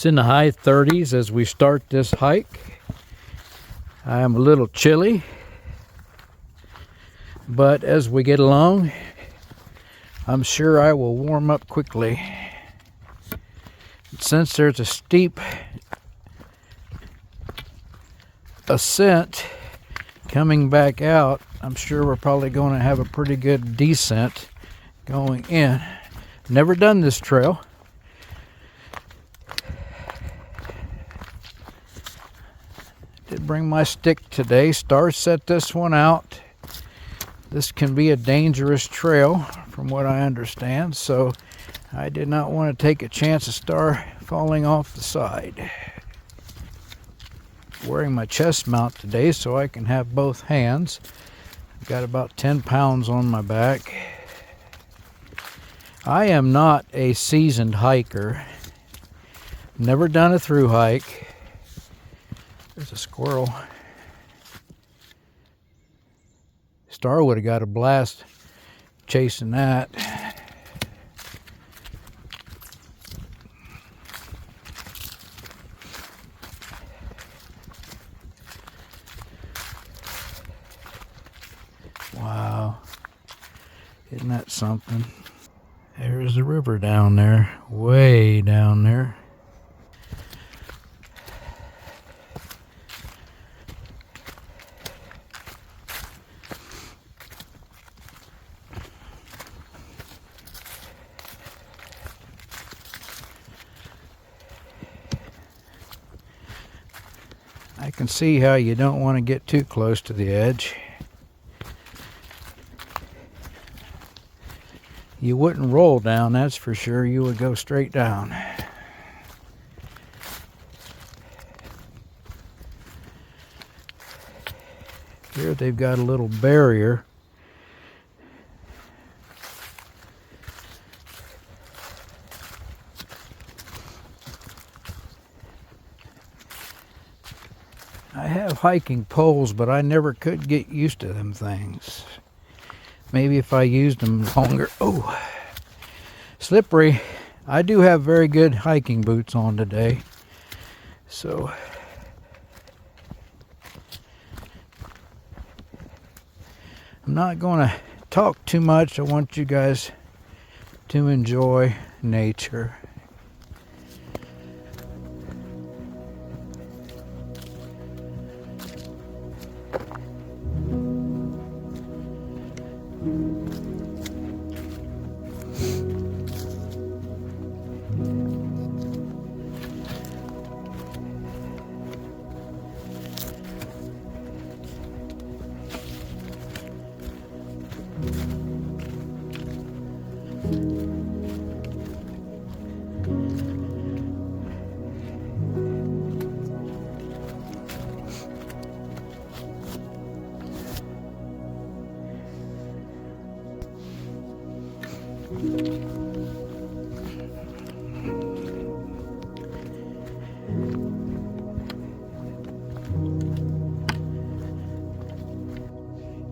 It's in the high 30s as we start this hike. I am a little chilly, but as we get along, I'm sure I will warm up quickly. Since there's a steep ascent coming back out, I'm sure we're probably going to have a pretty good descent going in. Never done this trail. Did bring my stick today. Star set this one out. This can be a dangerous trail from what I understand, so I did not want to take a chance of Star falling off the side. Wearing my chest mount today so I can have both hands. I've got about 10 pounds on my back. I am not a seasoned hiker. Never done a through hike. There's a squirrel. Star would have got a blast chasing that. Wow. Isn't that something? There's the river down there, way down there. I can see how you don't want to get too close to the edge. You wouldn't roll down, that's for sure. You would go straight down. Here they've got a little barrier. I have hiking poles, but I never could get used to them things. Maybe if I used them longer. Oh, slippery. I do have very good hiking boots on today. So, I'm not going to talk too much. I want you guys to enjoy nature.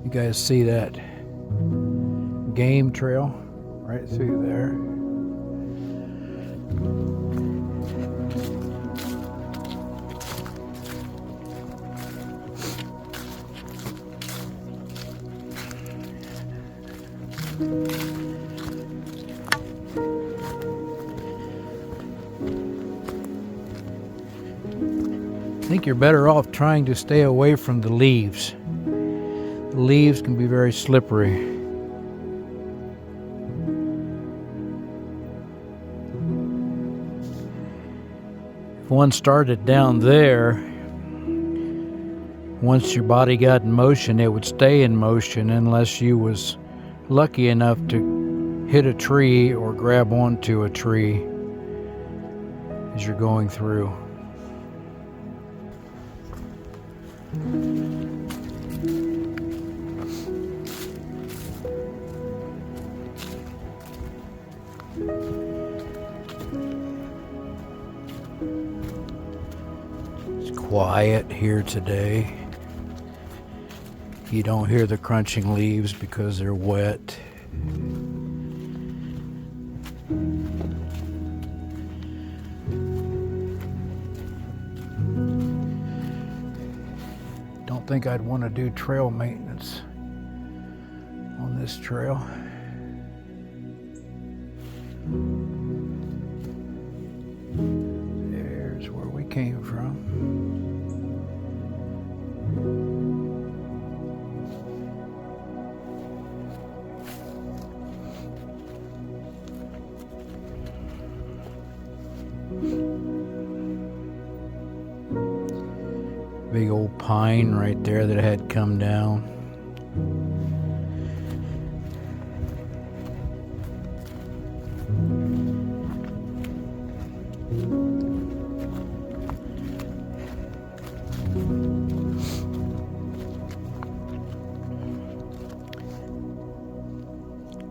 You guys see that game trail right through there? I think you're better off trying to stay away from the leaves. The leaves can be very slippery. If one started down there, once your body got in motion, it would stay in motion unless you was lucky enough to hit a tree or grab onto a tree as you're going through. It's quiet here today. You don't hear the crunching leaves because they're wet. think I'd want to do trail maintenance on this trail. There's where we came from. Big old pine right there that had come down.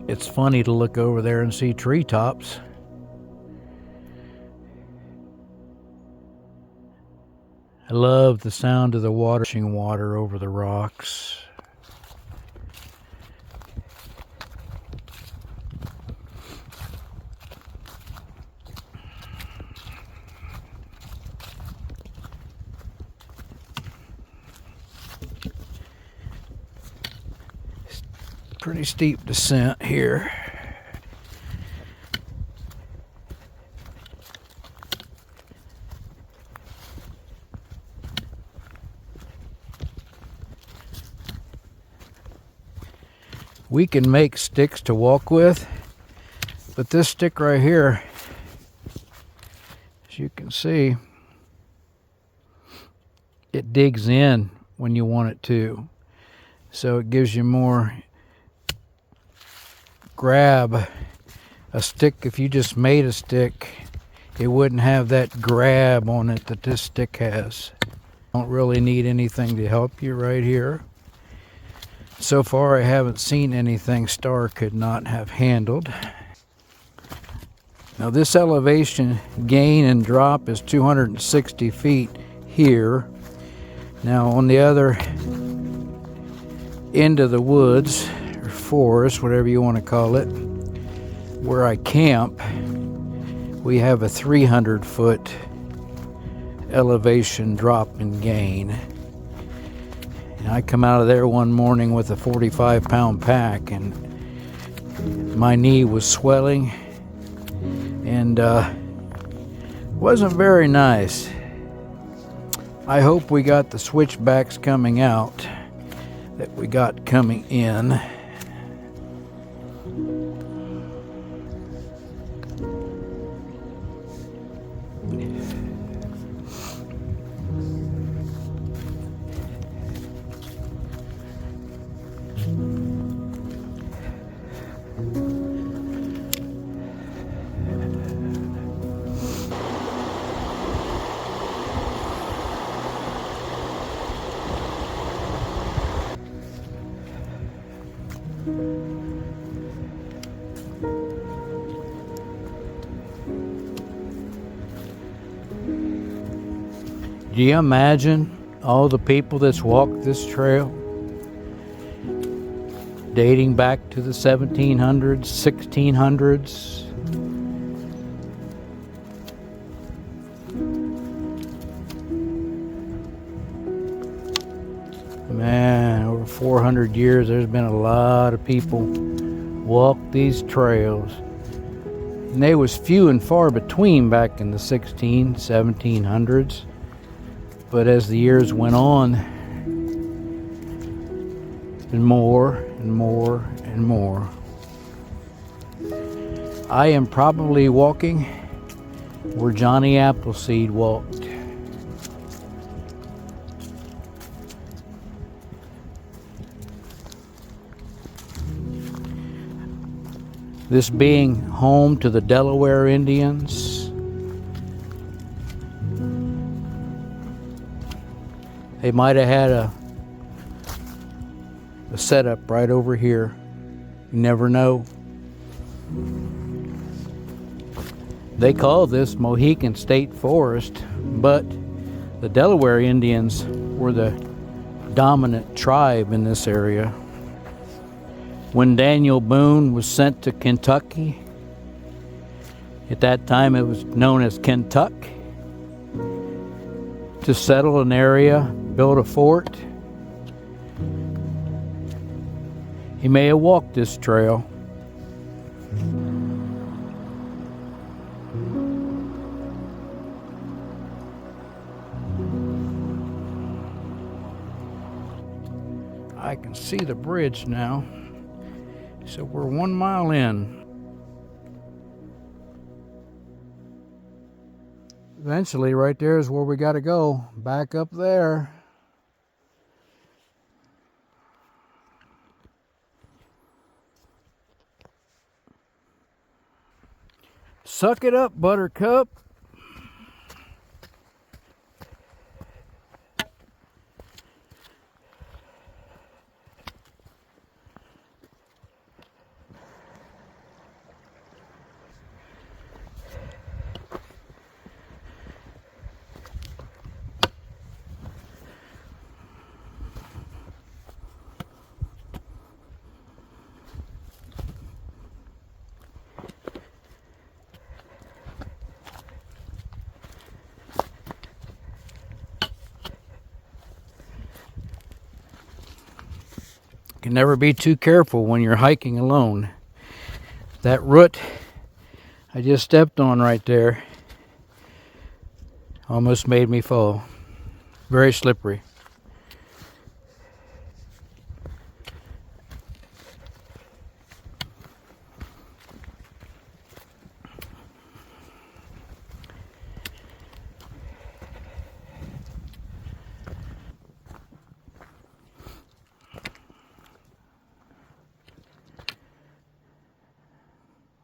It's funny to look over there and see treetops. I love the sound of the water rushing water over the rocks. Pretty steep descent here. We can make sticks to walk with, but this stick right here, as you can see, it digs in when you want it to. So it gives you more grab. A stick, if you just made a stick, it wouldn't have that grab on it that this stick has. Don't really need anything to help you right here. So far I haven't seen anything Star could not have handled. Now this elevation gain and drop is 260 feet here. Now on the other end of the woods, or forest, whatever you want to call it, where I camp, we have a 300-foot elevation drop in gain. And I come out of there one morning with a 45-pound pack, and my knee was swelling, and wasn't very nice. I hope we got the switchbacks coming out that we got coming in. Do you imagine all the people that's walked this trail? Dating back to the 1700s, 1600s. Man, over 400 years, there's been a lot of people walk these trails. And they was few and far between back in the 1700s. But as the years went on, and more and more and more. I am probably walking where Johnny Appleseed walked. This being home to the Delaware Indians, they might have had a setup right over here. You never know. They call this Mohican State Forest, but the Delaware Indians were the dominant tribe in this area. When Daniel Boone was sent to Kentucky, at that time it was known as Kentuck, to settle an area, build a fort, He may have walked this trail. I can see the bridge now. So we're 1 mile in. Eventually, right there is where we got to go. Back up there. Suck it up, Buttercup. Can never be too careful when you're hiking alone. That root I just stepped on right there almost made me fall. Very slippery.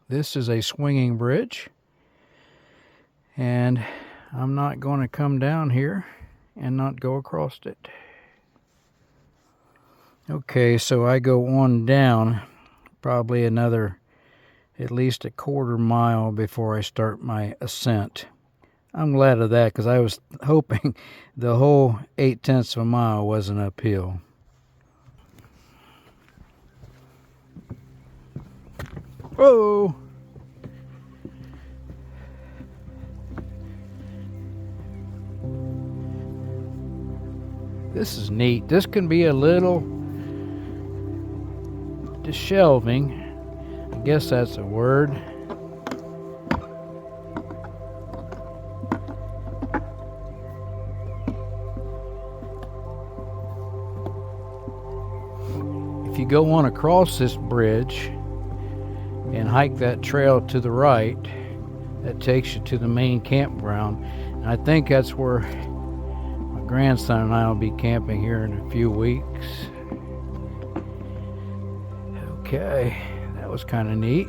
This is a swinging bridge, and I'm not going to come down here and not go across it. Okay, so I go on down probably another at least a quarter mile before I start my ascent. I'm glad of that because I was hoping the whole 8/10 of a mile wasn't uphill. Whoa! This is neat. This can be a little disheveling. I guess that's a word. If you go on across this bridge and hike that trail to the right, that takes you to the main campground. And I think that's where my grandson and I will be camping here in a few weeks. Okay, that was kind of neat.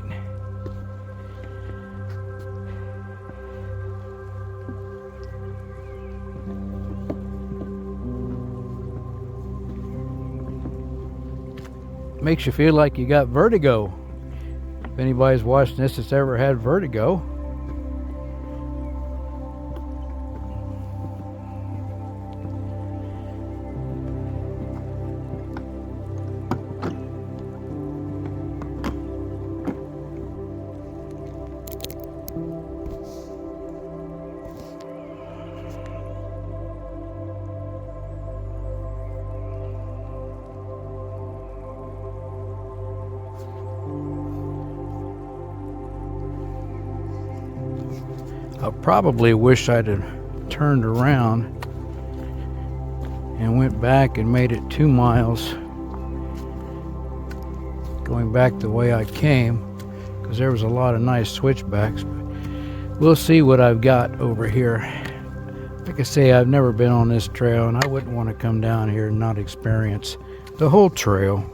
Makes you feel like you got vertigo. If anybody's watching this that's ever had vertigo. I probably wish I'd have turned around and went back and made it 2 miles going back the way I came, because there was a lot of nice switchbacks. But we'll see what I've got over here. Like I say, I've never been on this trail, and I wouldn't want to come down here and not experience the whole trail.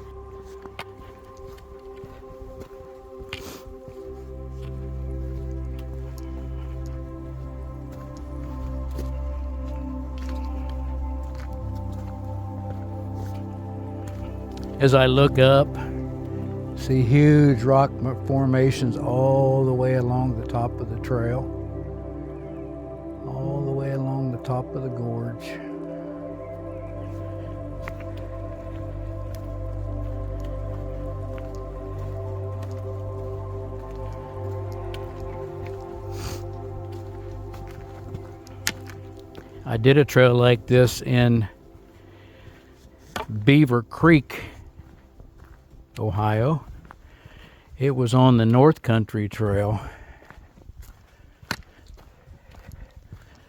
As I look up, see huge rock formations all the way along the top of the trail, all the way along the top of the gorge. I did a trail like this in Beaver Creek Ohio. It was on the North Country Trail.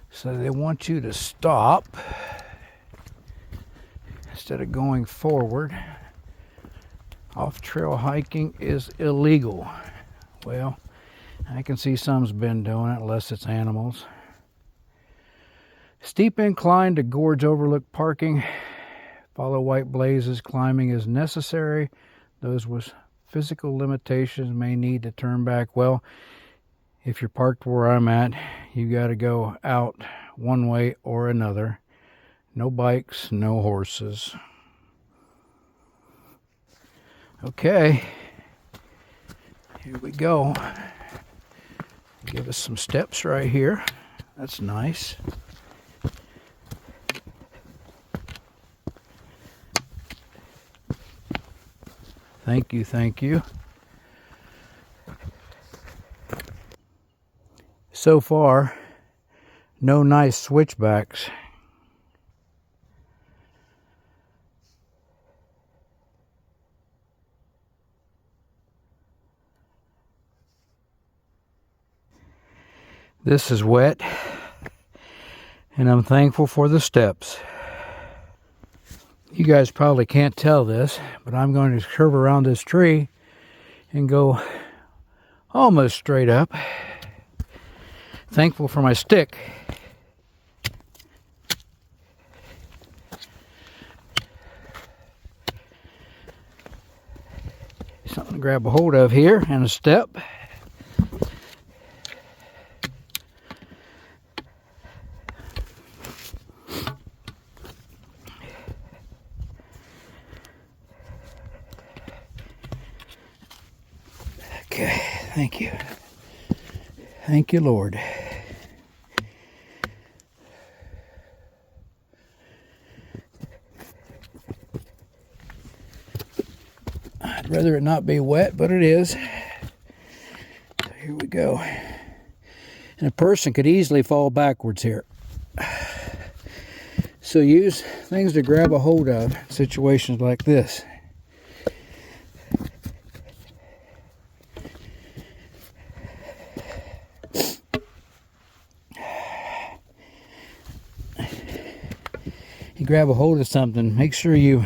So they want you to stop instead of going forward. Off-trail hiking is illegal. Well, I can see some's been doing it, unless it's animals. Steep incline to Gorge Overlook parking. Follow white blazes. Climbing is necessary. Those with physical limitations may need to turn back. Well, if you're parked where I'm at, you got to go out one way or another. No bikes, no horses. Okay, here we go. Give us some steps right here. That's nice. Thank you, thank you. So far, no nice switchbacks. This is wet, and I'm thankful for the steps. You guys probably can't tell this, but I'm going to curve around this tree and go almost straight up. Thankful for my stick. Something to grab a hold of here, and a step. Okay, thank you. Thank you, Lord. I'd rather it not be wet, but it is. So here we go. And a person could easily fall backwards here. So use things to grab a hold of in situations like this. You grab a hold of something, make sure you,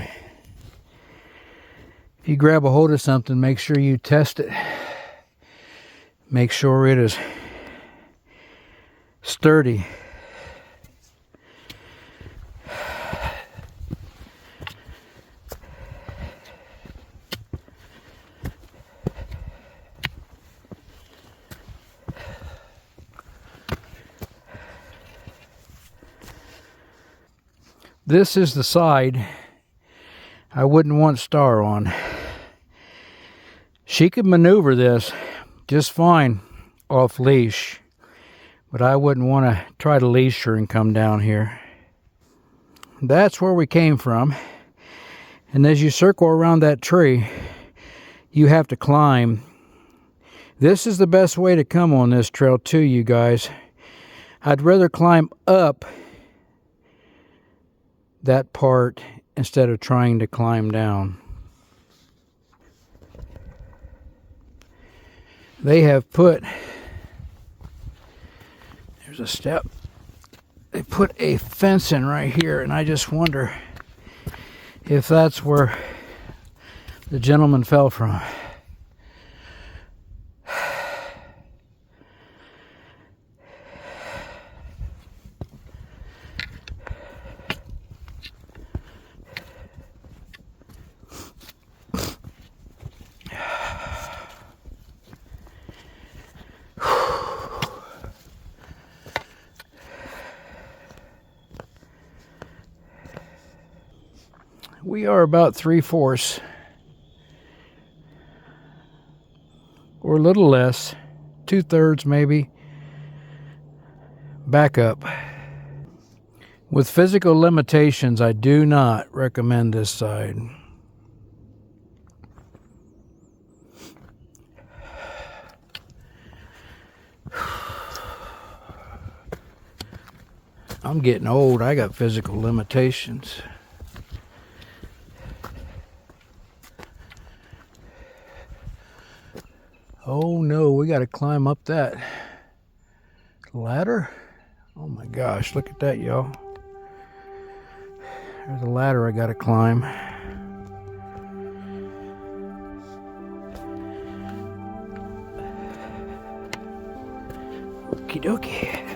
if you grab a hold of something, make sure you test it. Make sure it is sturdy. This is the side I wouldn't want Star on. She could maneuver this just fine off leash, but I wouldn't want to try to leash her and come down here. That's where we came from. And as you circle around that tree, you have to climb. This is the best way to come on this trail too, you guys. I'd rather climb up that part instead of trying to climb down. They have put, there's a step, they put a fence in right here, and I just wonder if that's where the gentleman fell from. We are about 3/4 or a little less, 2/3 maybe, back up. With physical limitations, I do not recommend this side. I'm getting old. I got physical limitations. Oh no, we got to climb up that ladder. Oh my gosh, look at that, y'all. There's a ladder I got to climb. Okie dokie.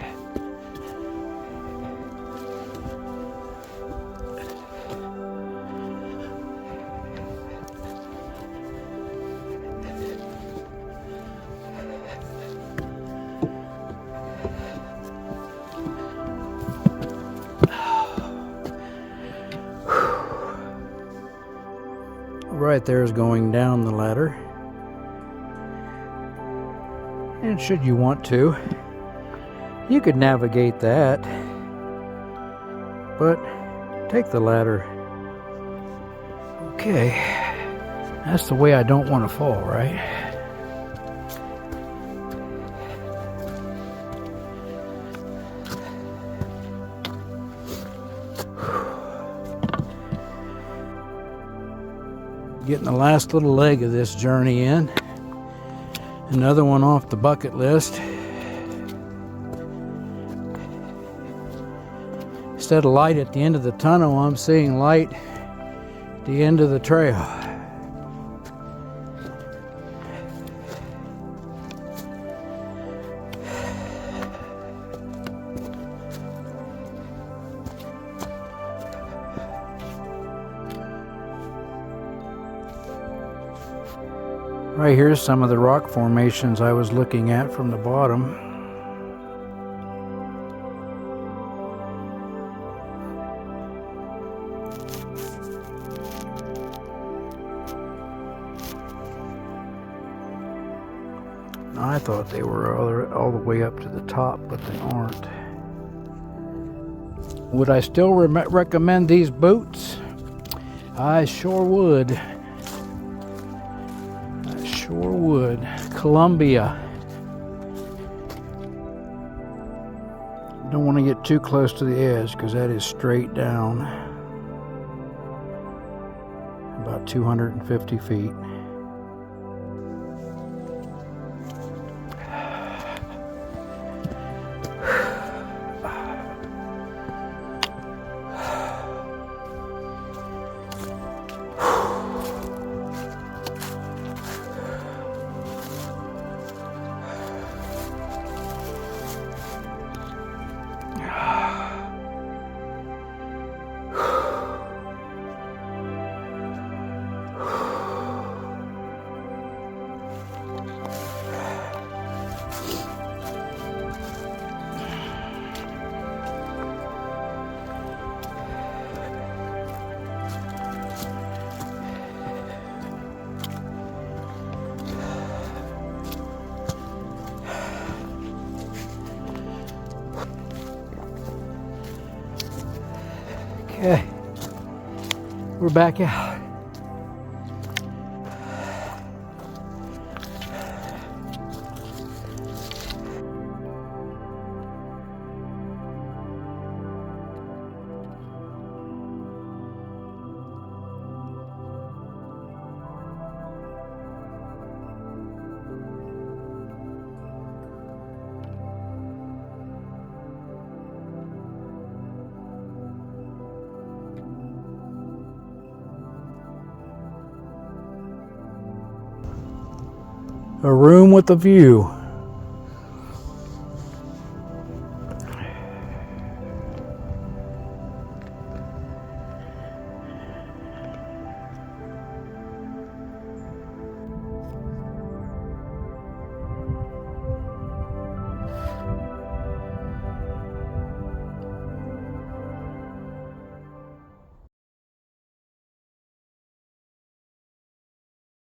Right there is going down the ladder. And should you want to, you could navigate that, but take the ladder. Okay, that's the way I don't want to fall, right? Getting the last little leg of this journey in. Another one off the bucket list. Instead of light at the end of the tunnel, I'm seeing light at the end of the trail. Right here's some of the rock formations I was looking at from the bottom. I thought they were all the way up to the top, but they aren't. Would I still recommend these boots? I sure would. Sure would. Columbia. Don't want to get too close to the edge because that is straight down. About 250 feet. Okay, we're back out. A room with a view.